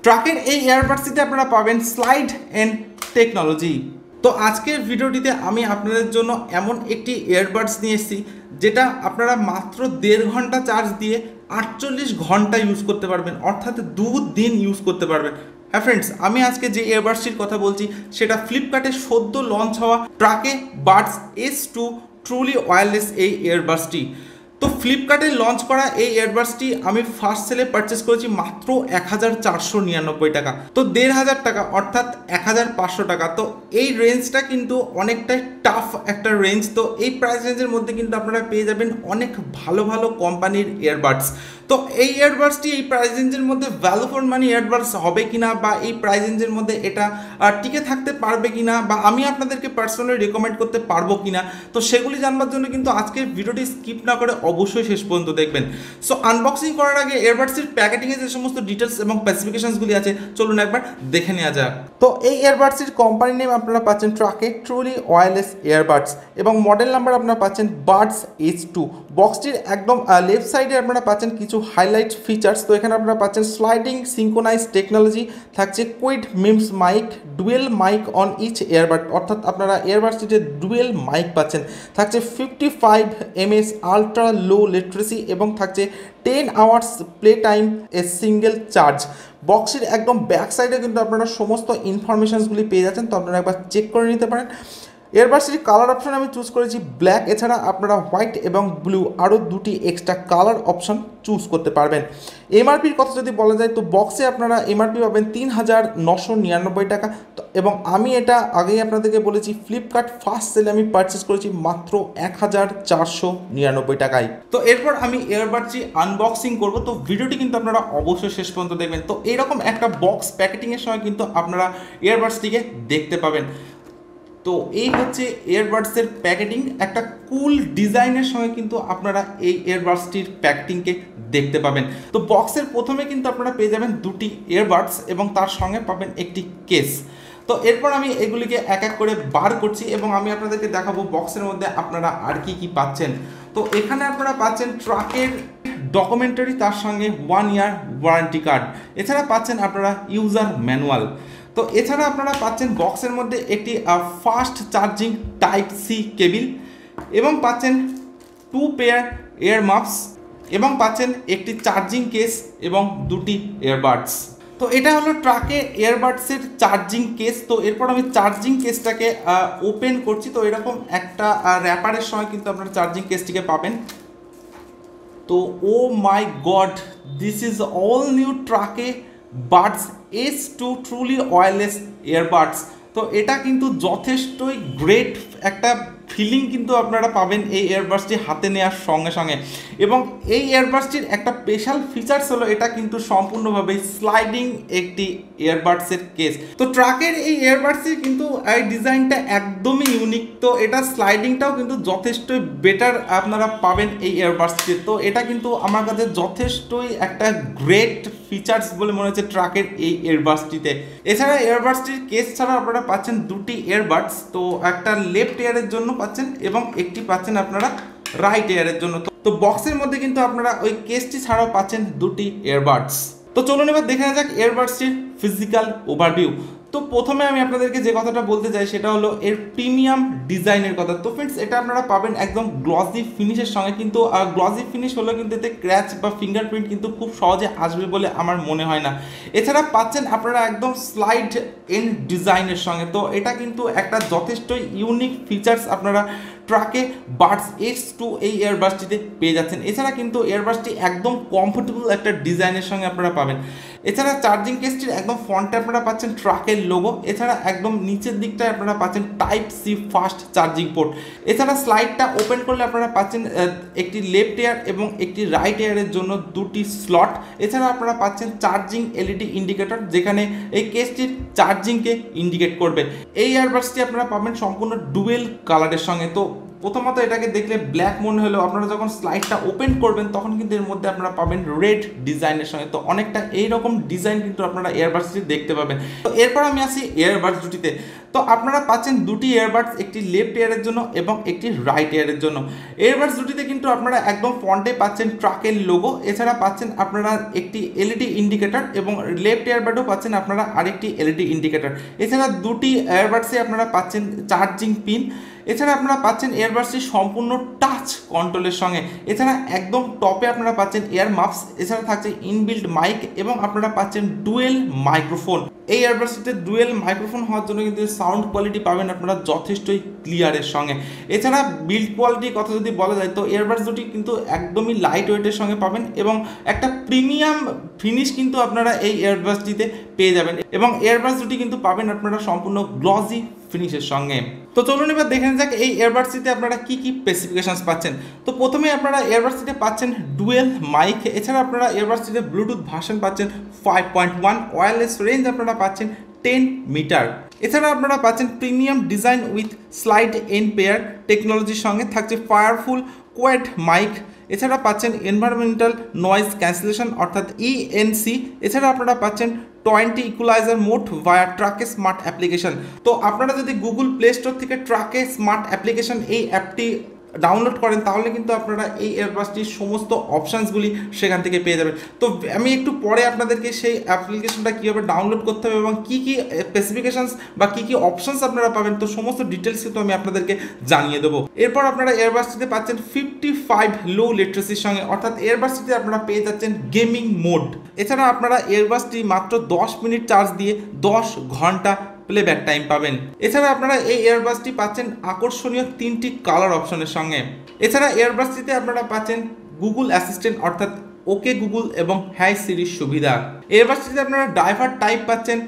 ট্রাকের এই এয়ারবাডসটিতে আপনারা পাবেন স্লাইড এন্ড টেকনোলজি। তো আজকের ভিডিওটিতে আমি আপনাদের জন্য এমন একটি এয়ারবাডস নিয়ে এসেছি যেটা আপনারা মাত্র 1.5 ঘন্টা চার্জ দিয়ে 48 ঘন্টা ইউজ করতে পারবেন, অর্থাৎ 2 দিন ইউজ করতে পারবেন। হ্যাঁ ফ্রেন্ডস, আমি আজকে যে এয়ারবাডসটির কথা বলছি সেটা ফ্লিপকার্টে সদ্য লঞ্চ হওয়া ট্রাকে বাডস S2 ট্রুলি ওয়্যারলেস এই এয়ারবাডসটি। তো ফ্লিপকার্টে লঞ্চ করা এই এয়ারবাডসটি আমি ফার্স্ট সেলে পারচেস করেছি মাত্র 1499 টাকা, তো 1500 টাকা অর্থাৎ 1500 টাকা। তো এই রেঞ্জটা কিন্তু অনেকটাই টাফ একটা রেঞ্জ। তো এই প্রাইস রেঞ্জের মধ্যে কিন্তু আপনারা পেয়ে যাবেন অনেক ভালো ভালো কোম্পানির এয়ারবাডস। তো এই এয়ারবাডসটি এই প্রাইস রেঞ্জের মধ্যে ভ্যালু ফর মানি এয়ারবাডস হবে কিনা, বা এই প্রাইস রেঞ্জের মধ্যে এটা টিকে থাকতে পারবে কিনা, বা আমি আপনাদেরকে পার্সোনালি রেকমেন্ড করতে পারবো কিনা, তো সেগুলি জানবার জন্য কিন্তু আজকের ভিডিওটি স্কিপ না করে অবশ্যই শেষ পর্যন্ত দেখবেন। সো আনবক্সিং করার আগে এয়ারবাডসের প্যাকেটিংয়ে যে সমস্ত ডিটেলস এবং স্পেসিফিকেশনসগুলি আছে চলুন একবার দেখে নেওয়া যাক। তো এই এয়ারবাডসের কোম্পানি নেম আপনারা পাচ্ছেন ট্রাকে ট্রুলি ওয়্যারলেস এয়ারবাডস এবং মডেল নাম্বার আপনারা পাচ্ছেন বাডস S2। বক্সটির একদম লেফট সাইডে আপনারা পাচ্ছেন কিছু হাইলাইট ফিচার্স। তো এখানে আপনারা পাচ্ছেন স্লাইডিং সিঙ্ক্রোনাইজ টেকনোলজি, থাকছে কুইড মিমস mic, dual mic on each airbud, অর্থাৎ আপনারা এয়ারবাডসটিতে ডুয়েল মাইক পাচ্ছেন, থাকছে 55 mAh আলট্রা লো লিটারেসি এবং থাকছে 10 hours play time a single charge. বক্সের একদম ব্যাক সাইডে কিন্তু আপনারা সমস্ত ইনফরমেশনসগুলি পেয়ে যাচ্ছেন, তো আপনারা একবার চেক করে নিতে পারেন। এয়ারবাডসটির কালার অপশন আমি চুজ করেছি ব্ল্যাক, এছাড়া আপনারা হোয়াইট এবং ব্লু আরও 2টি এক্সট্রা কালার অপশন চুজ করতে পারবেন। এমআরপির কথা যদি বলা যায় তো বক্সে আপনারা এমআরপি পাবেন 3999 টাকা, তো এবং আমি এটা আগেই আপনাদেরকে বলেছি ফ্লিপকার্ট ফার্স্ট সেলে আমি পারচেস করেছি মাত্র 1499 টাকায়। তো এরপর আমি এয়ারবাডসটি আনবক্সিং করব, তো ভিডিওটি কিন্তু আপনারা অবশ্যই শেষ পর্যন্ত দেখবেন। তো এইরকম একটা বক্স প্যাকেটিংয়ের সময় কিন্তু আপনারা এয়ারবাডসটিকে দেখতে পাবেন। তো এই হচ্ছে এয়ারবাডসের প্যাকেটিং, একটা কুল ডিজাইনের সঙ্গে কিন্তু আপনারা এই এয়ারবাডসটির প্যাকেটিংকে দেখতে পাবেন। তো বক্সের প্রথমে কিন্তু আপনারা পেয়ে যাবেন 2টি এয়ারবাডস এবং তার সঙ্গে পাবেন একটি কেস। তো এরপর আমি এগুলিকে এক এক করে বার করছি এবং আমি আপনাদেরকে দেখাবো বক্সের মধ্যে আপনারা আর কি কি পাচ্ছেন। তো এখানে আপনারা পাচ্ছেন ট্রাকের ডকুমেন্টারি, তার সঙ্গে 1 ইয়ার ওয়ারেন্টি কার্ড, এছাড়া পাচ্ছেন আপনারা ইউজার ম্যানুয়াল। তো এছাড়া আপনারা পাচ্ছেন বক্সের মধ্যে একটি fast charging type C cable এবং পাচ্ছেন 2 পেয়ার এয়ার মাফস এবং পাচ্ছেন একটি চার্জিং কেস এবং 2টি এয়ারবাডস। তো এটা হলো ট্রাকে এয়ারবাডসের চার্জিং কেস। তো এরপর আমি চার্জিং কেসটাকে ওপেন করছি। তো এরকম একটা র্যাপারের সময় কিন্তু আপনারা চার্জিং কেসটিকে পাবেন। তো oh my god, this is all new Truke buds S2 truly wireless earbuds. তো এটা কিন্তু যথেষ্টই গ্রেট একটা ফিলিং কিন্তু আপনারা পাবেন এই এয়ারবাডসটি হাতে নেওয়ার সঙ্গে সঙ্গে। এবং এই এয়ারবাডসটির একটা স্পেশাল ফিচার্স হলো এটা কিন্তু সম্পূর্ণভাবে স্লাইডিং একটি এয়ারবাডসের কেস। তো ট্রাকের এই এয়ারবাডসটির কিন্তু এই ডিজাইনটা একদমই ইউনিক। তো এটা স্লাইডিংটাও কিন্তু যথেষ্টই বেটার আপনারা পাবেন এই এয়ারবাডসটিতে। তো এটা কিন্তু আমার কাছে যথেষ্টই একটা গ্রেট ফিচার্স বলে মনে হচ্ছে ট্রাকের এই এয়ারবাডসটিতে। এছাড়া এয়ারবাডসটির কেস ছাড়া আপনারা পাচ্ছেন 2টি এয়ারবাডস, তো একটা লেফট ইয়ারের জন্য পাচ্ছেন এবং একটি পাচ্ছেন আপনারা রাইট ইয়ারের জন্য। তো বক্সের মধ্যে কিন্তু আপনারা ওই কেসটি ছাড়াও পাচ্ছেন 2টি এয়ারবাডস। তো চলুন এবার দেখে নেওয়া যাক এয়ারবাডসটির ফিজিক্যাল ওভারভিউ। তো প্রথমে আমি আপনাদেরকে যে কথাটা বলতে চাই সেটা হলো এর প্রিমিয়াম ডিজাইনের কথা। তো ফ্রেন্ডস, এটা আপনারা পাবেন একদম গ্লসি ফিনিশের সঙ্গে, কিন্তু গ্লসি ফিনিশ হলেও কিন্তু এতে ক্র্যাচ বা ফিঙ্গারপ্রিন্ট কিন্তু খুব সহজে আসবে বলে আমার মনে হয় না। এছাড়া পাচ্ছেন আপনারা একদম স্লাইড এন্ড ডিজাইনের সঙ্গে। তো এটা কিন্তু একটা যথেষ্ট ইউনিক ফিচার্স আপনারা ট্রাকে বাডস S2 এই এয়ারবাডসটিতে পেয়ে যাচ্ছেন। এছাড়া কিন্তু এয়ারবাডসটি একদম কমফোর্টেবল একটা ডিজাইনের সঙ্গে আপনারা পাবেন। এছাড়া চার্জিং কেসটির একদম ফ্রন্টে আপনারা পাচ্ছেন ট্রাকের লোগো, এছাড়া একদম নিচের দিকটায় আপনারা পাচ্ছেন type C fast charging port. এছাড়া স্লাইডটা ওপেন করলে আপনারা পাচ্ছেন একটি লেফট এয়ার এবং একটি রাইট এয়ারের জন্য 2টি স্লট। এছাড়া আপনারা পাচ্ছেন চার্জিং এলইডি ইন্ডিকেটর, যেখানে এই কেসটির চার্জিংকে ইন্ডিকেট করবে। এই এয়ারবাডসটি আপনারা পাবেন সম্পূর্ণ ডুয়েল কালারের সঙ্গে। তো প্রথমত এটাকে দেখলে ব্ল্যাক মনে হলেও আপনারা যখন স্লাইডটা ওপেন করবেন তখন কিন্তু এর মধ্যে আপনারা পাবেন রেড ডিজাইনের সঙ্গে। তো অনেকটা এইরকম ডিজাইন কিন্তু আপনারা এয়ারবাডসটি দেখতে পাবেন। তো এরপর আমি আসি এয়ারবাডস দুটিতে। তো আপনারা পাচ্ছেন দুটি এয়ারবাডস, একটি লেফট ইয়ারের জন্য এবং একটি রাইট ইয়ারের জন্য। এয়ারবাডস দুটিতে কিন্তু আপনারা একদম ফ্রন্টে পাচ্ছেন ট্রাকের লোগো, এছাড়া পাচ্ছেন আপনারা একটি এলইডি ইন্ডিকেটর এবং লেফট এয়ারবাডও পাচ্ছেন আপনারা আরেকটি এলইডি ইন্ডিকেটর। এছাড়া দুটি এয়ারবাডসে আপনারা পাচ্ছেন চার্জিং পিন। এছাড়া আপনারা পাচ্ছেন এয়ারবাডসটি সম্পূর্ণ টাচ কন্ট্রোলের সঙ্গে। এছাড়া একদম টপে আপনারা পাচ্ছেন এয়ার মাফস, এছাড়া থাকছে ইনবিল্ট মাইক এবং আপনারা পাচ্ছেন ডুয়েল মাইক্রোফোন। এই এয়ারবাডসটিতে ডুয়েল মাইক্রোফোন হওয়ার জন্য কিন্তু সাউন্ড কোয়ালিটি পাবেন আপনারা যথেষ্টই ক্লিয়ারের সঙ্গে। এছাড়া বিল্ড কোয়ালিটির কথা যদি বলা যায় তো এয়ারবাডস দুটি কিন্তু একদমই লাইট ওয়েটের সঙ্গে পাবেন এবং একটা প্রিমিয়াম ফিনিশ কিন্তু আপনারা এই এয়ারবাডসটিতে পেয়ে যাবেন এবং এয়ারবাডস দুটি কিন্তু পাবেন আপনারা সম্পূর্ণ গ্লসি ফিনিশের সঙ্গে। তো চলুন এবার দেখে যাক এই এয়ারবাডসটিতে আপনারা কি কি স্পেসিফিকেশনস পাচ্ছেন। তো প্রথমে আপনারা এয়ারবাডসটিতে পাচ্ছেন ডুয়েল মাইক, এছাড়া আপনারা এয়ারবাডসটিতে ব্লুটুথ ভার্সন পাচ্ছেন 5.1, ওয়্যারলেস রেঞ্জ আপনারা পাচ্ছেন 10 মিটার। এছাড়া আপনারা পাচ্ছেন premium design with slide and pair টেকনোলজির সঙ্গে থাকছে পাওয়ারফুল কোয়াড মাইক। এছাড়া পাচ্ছেন এনভায়রনমেন্টাল নয়েজ ক্যান্সেলেশন অর্থাৎ ইএনসি। এছাড়া আপনারা পাচ্ছেন 20 ইকুয়ালাইজার মোড ভায়া ট্রাকে স্মার্ট অ্যাপ্লিকেশন। তো আপনারা যদি গুগল প্লে স্টোর থেকে ট্রাকে স্মার্ট অ্যাপ্লিকেশন এই অ্যাপটি ডাউনলোড করেন তাহলে কিন্তু আপনারা এই এয়ারবাডসটির সমস্ত অপশানসগুলি সেখান থেকে পেয়ে যাবেন। তো আমি একটু পরে আপনাদেরকে সেই অ্যাপ্লিকেশনটা কীভাবে ডাউনলোড করতে হবে এবং কী কী স্পেসিফিকেশনস বা কী কী অপশানস আপনারা পাবেন তো সমস্ত ডিটেলস কিন্তু আমি আপনাদেরকে জানিয়ে দেবো। এরপর আপনারা এয়ারবাডসটিতে পাচ্ছেন 55 লো লিটারেসির সঙ্গে, অর্থাৎ এয়ারবাডসটিতে আপনারা পেয়ে যাচ্ছেন গেমিং মোড। এছাড়া আপনারা এয়ারবাডসটি মাত্র 10 মিনিট চার্জ দিয়ে 10 ঘন্টা প্লেব্যাক টাইম পাবেন। এছাড়া আপনারা এই এয়ারবাডসটি পাচ্ছেন আকর্ষণীয় 3টি কালার অপশনের সঙ্গে। এছাড়া এয়ারবাডসটিতে আপনারা পাচ্ছেন গুগল অ্যাসিস্ট্যান্ট অর্থাৎ ওকে গুগল এবং হ্যাই সিরির সুবিধা। এয়ারবাডসটিতে আপনারা ড্রাইভার টাইপ পাচ্ছেন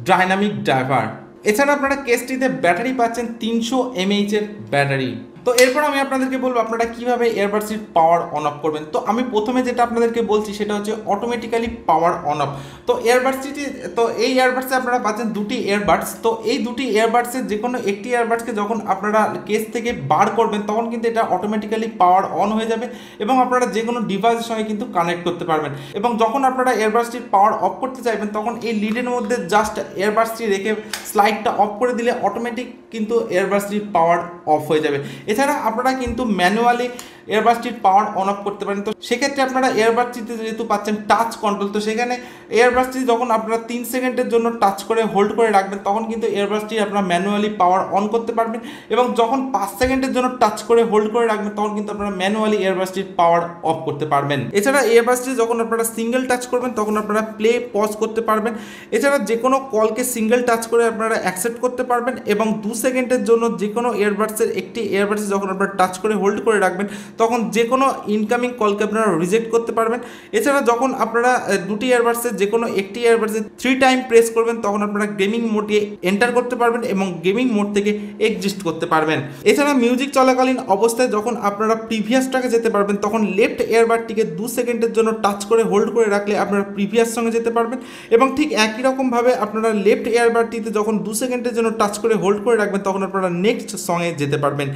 ডাইনামিক ড্রাইভার। এছাড়া আপনারা কেসটিতে ব্যাটারি পাচ্ছেন 300 mAh এর ব্যাটারি। তো এরপর আমি আপনাদেরকে বলবো আপনারা কিভাবে এয়ারবাডসটির পাওয়ার অন অফ করবেন। তো আমি প্রথমে যেটা আপনাদেরকে বলছি সেটা হচ্ছে অটোমেটিক্যালি পাওয়ার অন অফ। তো এয়ারবাডসটি তো এই এয়ারবাডসে আপনারা পাচ্ছেন দুটি এয়ারবাডস। তো এই দুটি এয়ারবাডসের যে কোনো একটি এয়ারবাডসকে যখন আপনারা কেস থেকে বার করবেন তখন কিন্তু এটা অটোমেটিক্যালি পাওয়ার অন হয়ে যাবে এবং আপনারা যে কোনো ডিভাইসের সঙ্গে কিন্তু কানেক্ট করতে পারবেন। এবং যখন আপনারা এয়ারবাডসটির পাওয়ার অফ করতে চাইবেন তখন এই লিডের মধ্যে জাস্ট এয়ারবাডসটি রেখে স্লাইডটা অফ করে দিলে অটোমেটিক কিন্তু এয়ারবাডসটির পাওয়ার অফ হয়ে যাবে। এছাড়া আপনারা কিন্তু ম্যানুয়ালি এয়ারবাডসটির পাওয়ার অন অফ করতে পারেন। তো সেক্ষেত্রে আপনারা এয়ারবাডসটিতে যেহেতু পাচ্ছেন টাচ কন্ট্রোল, তো সেখানে এয়ারবাডসটি যখন আপনারা 3 সেকেন্ডের জন্য টাচ করে হোল্ড করে রাখবেন তখন কিন্তু এয়ারবাডসটি আপনারা ম্যানুয়ালি পাওয়ার অন করতে পারবেন এবং যখন 5 সেকেন্ডের জন্য টাচ করে হোল্ড করে রাখবেন তখন কিন্তু আপনারা ম্যানুয়ালি এয়ারবাডসটির পাওয়ার অফ করতে পারবেন। এছাড়া এয়ারবাডসটি যখন আপনারা সিঙ্গেল টাচ করবেন তখন আপনারা প্লে পজ করতে পারবেন। এছাড়া যে কোনো কলকে সিঙ্গেল টাচ করে আপনারা অ্যাকসেপ্ট করতে পারবেন এবং 2 সেকেন্ডের জন্য যে কোনো এয়ারবাডসের একটি এয়ারবাডস যখন আপনারা টাচ করে হোল্ড করে রাখবেন তখন যে কোনো ইনকামিং কলকে আপনারা রিজেক্ট করতে পারবেন। এছাড়া যখন আপনারা দুটি এয়ারবাডসের যে কোনো একটি এয়ারবাডসে 3 টাইম প্রেস করবেন তখন আপনারা গেমিং মোডে এন্টার করতে পারবেন এবং গেমিং মোড থেকে এক্সিস্ট করতে পারবেন। এছাড়া মিউজিক চলাকালীন অবস্থায় যখন আপনারা প্রিভিয়াস ট্র্যাকে যেতে পারবেন তখন লেফট এয়ারবাডটিকে 2 সেকেন্ডের জন্য টাচ করে হোল্ড করে রাখলে আপনারা প্রিভিয়াস সঙ্গে যেতে পারবেন এবং ঠিক একই রকমভাবে আপনারা লেফট এয়ারবাডটিতে যখন 2 সেকেন্ডের জন্য টাচ করে হোল্ড করে রাখবেন তখন আপনারা নেক্সট সঙ্গে যেতে পারবেন।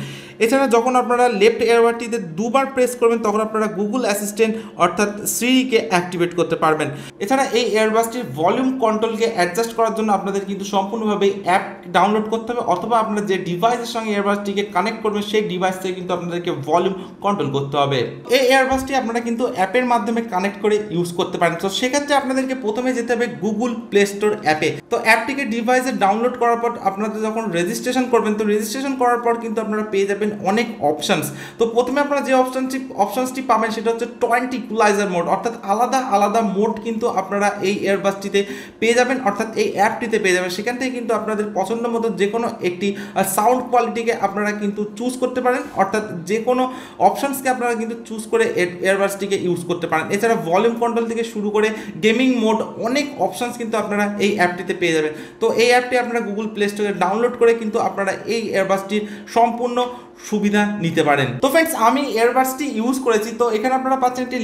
এছাড়া যখন আপনারা লেফট এয়ারবাডটিতে দুবার প্রেস করবেন তখন আপনারা গুগল অ্যাসিস্ট্যান্ট অর্থাৎ সিরিকে অ্যাক্টিভেট করতে পারবেন। এছাড়া এই এয়ারবাডসটির ভলিউম কন্ট্রোলকে অ্যাডজাস্ট করার জন্য আপনাদের কিন্তু সম্পূর্ণভাবে অ্যাপ ডাউনলোড করতে হবে অথবা আপনারা যে ডিভাইসের সঙ্গে এয়ারবাডসটিকে কানেক্ট করবেন সেই ডিভাইস থেকে কিন্তু আপনাদেরকে ভলিউম কন্ট্রোল করতে হবে। এই এয়ারবাডসটি আপনারা কিন্তু অ্যাপের মাধ্যমে কানেক্ট করে ইউজ করতে পারেন। তো সেক্ষেত্রে আপনাদেরকে প্রথমে যেতে হবে গুগল প্লে স্টোর অ্যাপে। তো অ্যাপটিকে ডিভাইসে ডাউনলোড করার পর আপনাদের যখন রেজিস্ট্রেশন করবেন তো রেজিস্ট্রেশন করার পর কিন্তু আপনারা পেয়ে যাবেন অনেক অপশানস। তো প্রথমে আপনারা যে অপশানসটি পাবেন সেটা হচ্ছে 20 ইকুয়ালাইজার মোড, অর্থাৎ আলাদা আলাদা মোড কিন্তু আপনারা এই এয়ারবাডসটিতে পেয়ে যাবেন অর্থাৎ এই অ্যাপটিতে পেয়ে যাবেন। সেখান থেকে কিন্তু আপনাদের পছন্দ মতো যে কোনো একটি সাউন্ড কোয়ালিটিকে আপনারা কিন্তু চুজ করতে পারেন অর্থাৎ যে কোনো অপশানসকে আপনারা কিন্তু চুজ করে এয়ারবাডসটিকে ইউজ করতে পারেন। এছাড়া ভলিউম কন্ট্রোল থেকে শুরু করে গেমিং মোড অনেক অপশানস কিন্তু আপনারা এই অ্যাপটিতে পেয়ে যাবেন। তো এই অ্যাপটি আপনারা গুগল প্লে স্টোরে ডাউনলোড করে কিন্তু আপনারা এই এয়ারবাডসটির সম্পূর্ণ সুবিধা নিতে পারেন। তো ফ্রেন্ডস আমি ইয়ারবাডসটি ইউজ করেছি, তো এখানে আপনারা পাচ্ছেন একটি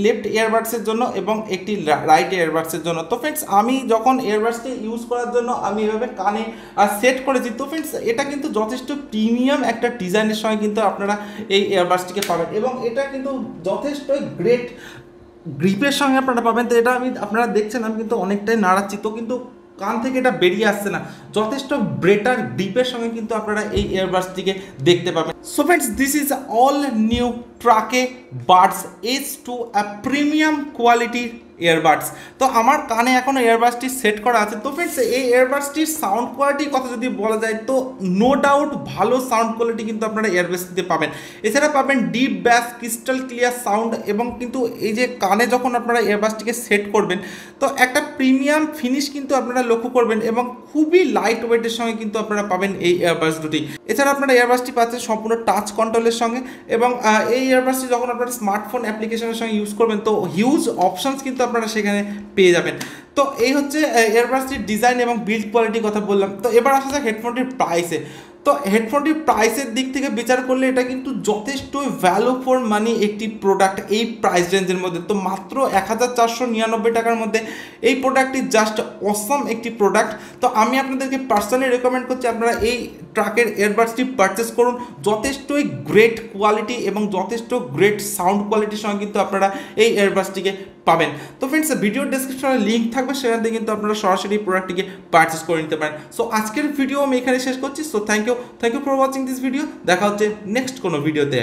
লেফট ইয়ারবাডসের জন্য এবং একটি রাইট ইয়ারবাডসের জন্য। তো ফ্রেন্ডস আমি যখন ইয়ারবাডসটি ইউজ করার জন্য আমি এভাবে কানে সেট করেছি, তো ফ্রেন্ডস এটা কিন্তু যথেষ্ট প্রিমিয়াম একটা ডিজাইনের সঙ্গে কিন্তু আপনারা এই ইয়ারবাডসটিকে পাবেন এবং এটা কিন্তু যথেষ্ট গ্রেট গ্রিপের সঙ্গে আপনারা পাবেন। তো এটা আপনারা দেখছেন আমি কিন্তু অনেকটাই নাড়াচ্ছি, তো কিন্তু কান থেকে এটা বেরিয়ে আসছে না, যথেষ্ট বেটার ডিপের সঙ্গে কিন্তু আপনারা এই ইয়ারবাডসটিকে দেখতে পাবেন। So friends this is all new Truke Buds H2 premium কোয়ালিটির ইয়ারবাডস। তো আমার কানে এখনো ইয়ারবাডসটি সেট করা আছে। তো ফ্রেন্ডস এই ইয়ারবাডসটির সাউন্ড কোয়ালিটির কথা যদি বলা যায় তো নো ডাউট ভালো সাউন্ড কোয়ালিটি কিন্তু আপনারা ইয়ারবাডসটিতে পাবেন। এছাড়া পাবেন ডিপ ব্যাস, ক্রিস্টাল ক্লিয়ার সাউন্ড এবং কিন্তু এই যে কানে যখন আপনারা ইয়ারবাডসটিকে সেট করবেন তো একটা প্রিমিয়াম ফিনিশ কিন্তু আপনারা লক্ষ্য করবেন এবং খুবই লাইট ওয়েটের সঙ্গে কিন্তু আপনারা পাবেন এই ইয়ারবাডস দুটি। এছাড়া আপনারা ইয়ারবাডসটি পাচ্ছেন সম্পূর্ণ টাচ কন্ট্রোলের সঙ্গে এবং এই ইয়ারবাডসটি যখন আপনারা স্মার্টফোন অ্যাপ্লিকেশনের সঙ্গে ইউজ করবেন তো হিউজ অপশনস কিন্তু আপনারা সেখানে পেয়ে যাবেন। তো এই হচ্ছে ইয়ারবাডসটির ডিজাইন এবং বিল্ড কোয়ালিটির কথা বললাম। তো এবার আসা যাক হেডফোনটির প্রাইসে। তো হেডফোনটির প্রাইসের দিক থেকে বিচার করলে এটা কিন্তু যথেষ্ট ভ্যালু ফর মানি একটি প্রোডাক্ট এই প্রাইস রেঞ্জের মধ্যে। তো মাত্র 1499 টাকার মধ্যে এই প্রোডাক্টটি জাস্ট অসম একটি প্রোডাক্ট। তো আমি আপনাদেরকে পার্সোনালি রেকমেন্ড করছি আপনারা এই ট্রাকের ইয়ারবাডসটি পারচেস করুন। যথেষ্টই গ্রেট কোয়ালিটি এবং যথেষ্ট গ্রেট সাউন্ড কোয়ালিটির সঙ্গে কিন্তু আপনারা এই ইয়ারবাডসটিকে পাবেন। তো ফ্রেন্ডস ভিডিওর ডেসক্রিপশনে লিঙ্ক থাকবে, সেখান থেকে কিন্তু আপনারা সরাসরি প্রোডাক্টটিকে পারচেস করে নিতে পারেন। সো আজকের ভিডিও আমি এখানে শেষ করছি। So thank you for watching this video. দেখা হচ্ছে নেক্সট কোনো ভিডিওতে।